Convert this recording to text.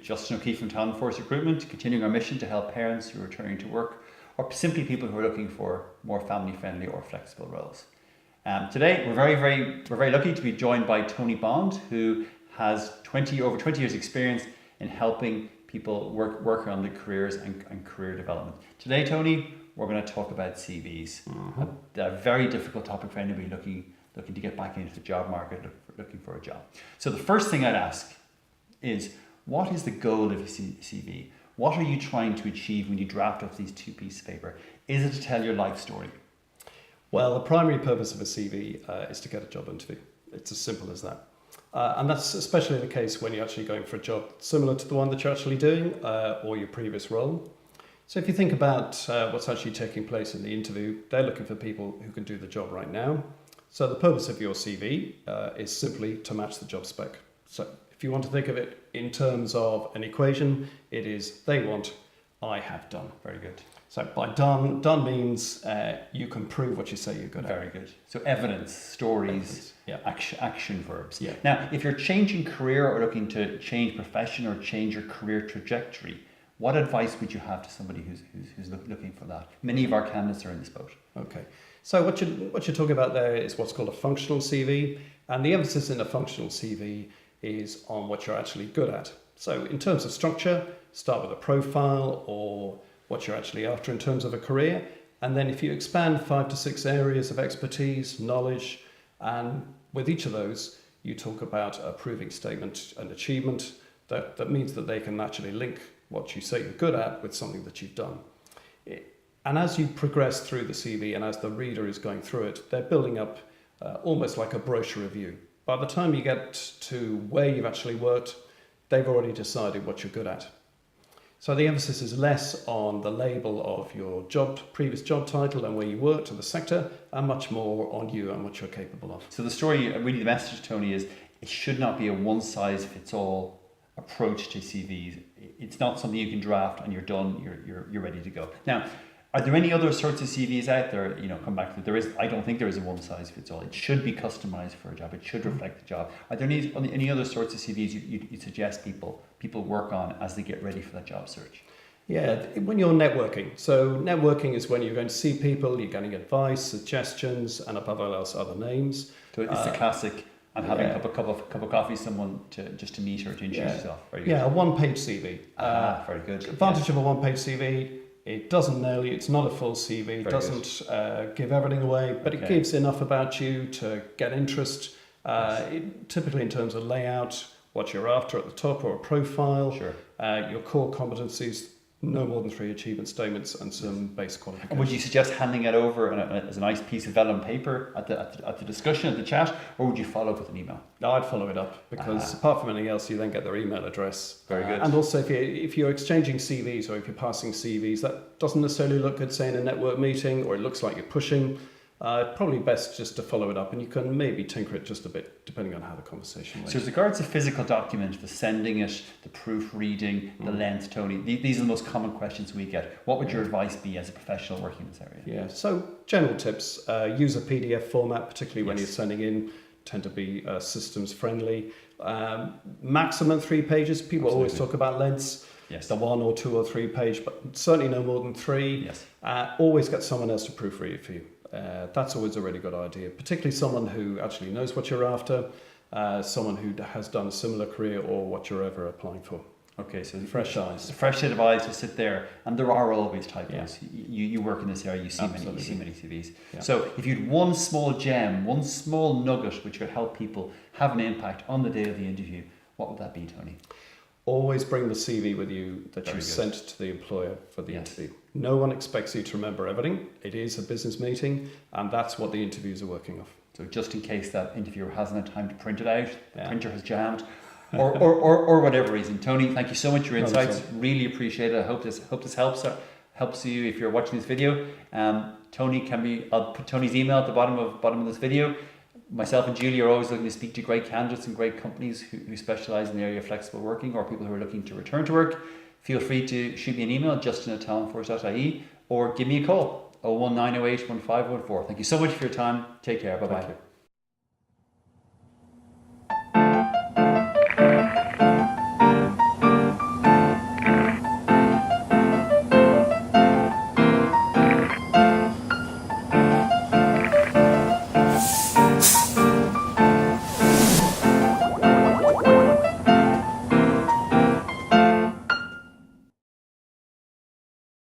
Justin O'Keefe from Talent Force Recruitment, continuing our mission to help parents who are returning to work or simply people who are looking for more family-friendly or flexible roles. Today, we're very lucky to be joined by Tony Bond, who has over 20 years experience in helping people work on the careers and career development. Today, Tony, we're going to talk about CVs. A very difficult topic for anybody looking to get back into the job market, looking for a job. So the first thing I'd ask is, what is the goal of a CV? What are you trying to achieve when you draft up these two pieces of paper? Is it to tell your life story? Well, the primary purpose of a CV is to get a job interview. It's as simple as that. And that's especially the case when you're actually going for a job similar to the one that you're actually doing or your previous role. So if you think about what's actually taking place in the interview, they're looking for people who can do the job right now. So the purpose of your CV is simply to match the job spec. So if you want to think of it in terms of an equation, it is they want, I have done. Very good. So by done means you can prove what you say you're good at. Very good. So evidence, stories, Yeah. action verbs. Yeah. Now, if you're changing career or looking to change profession or change your career trajectory, what advice would you have to somebody who's looking for that? Many of our candidates are in this boat. Okay. So what you're talking about there is what's called a functional CV, and the emphasis in a functional CV is on what you're actually good at. So in terms of structure, start with a profile or what you're actually after in terms of a career. And then if you expand 5 to 6 areas of expertise, knowledge, and with each of those, you talk about a proving statement, an achievement that means that they can actually link what you say you're good at with something that you've done. And as you progress through the CV and as the reader is going through it, they're building up almost like a brochure review. By the time you get to where you've actually worked, they've already decided what you're good at. So the emphasis is less on the label of your previous job title and where you worked and the sector, and much more on you and what you're capable of. So the story, really the message, Tony, is it should not be a one-size-fits-all approach to CVs. It's not something you can draft and you're done, you're ready to go. Now, are there any other sorts of CVs out there? Come back to it. I don't think there is a one-size-fits-all. It should be customized for a job. It should reflect the job. Are there any other sorts of CVs you suggest people work on as they get ready for that job search? Yeah, when you're networking. So networking is when you're going to see people, you're getting advice, suggestions, and above all else, other names. So it's the classic. I'm having a cup of coffee, someone just to meet or to introduce yourself. Very good. Yeah, a one-page CV. Very good. Advantage of a one-page CV. It doesn't nail you, it's not a full CV, it doesn't give everything away, but it gives enough about you to get interest, typically in terms of layout, what you're after at the top or a profile, your core competencies, no more than 3 achievement statements and some base qualifications. And would you suggest handing it over as a nice piece of vellum paper at the discussion, at the chat, or would you follow up with an email? No, I'd follow it up because apart from anything else, you then get their email address. Very good. And also if you're exchanging CVs or if you're passing CVs, that doesn't necessarily look good, say in a network meeting, or it looks like you're pushing. Probably best just to follow it up, and you can maybe tinker it just a bit depending on how the conversation went. So as regards to physical document, the sending it, the proofreading, the length, Tony, these are the most common questions we get. What would your advice be as a professional working in this area? Yeah, so general tips, use a PDF format, particularly when you're sending in, tend to be systems friendly. Maximum 3 pages, people always talk about lengths. Yes. The 1 or 2 or 3 page, but certainly no more than 3. Yes. Always get someone else to proofread it for you. That's always a really good idea, particularly someone who actually knows what you're after, someone who has done a similar career or what you're ever applying for. Okay, so fresh eyes. A fresh set of eyes to sit there, and there are always typos. Yeah. You work in this area, you see many CVs. Yeah. So if you had one small gem, one small nugget which could help people have an impact on the day of the interview, what would that be, Tony? Always bring the CV with you that you sent to the employer for the interview. No one expects you to remember everything. It is a business meeting, and that's what the interviews are working off. So just in case that interviewer hasn't had time to print it out, the printer has jammed, or whatever reason. Tony, thank you so much for your insights. Really appreciate it. I hope this helps you if you're watching this video. I'll put Tony's email at the bottom of this video. Myself and Julie are always looking to speak to great candidates and great companies who specialise in the area of flexible working, or people who are looking to return to work. Feel free to shoot me an email, justin@talentforce.ie, or give me a call, 01908 1514. Thank you so much for your time. Take care. Bye-bye.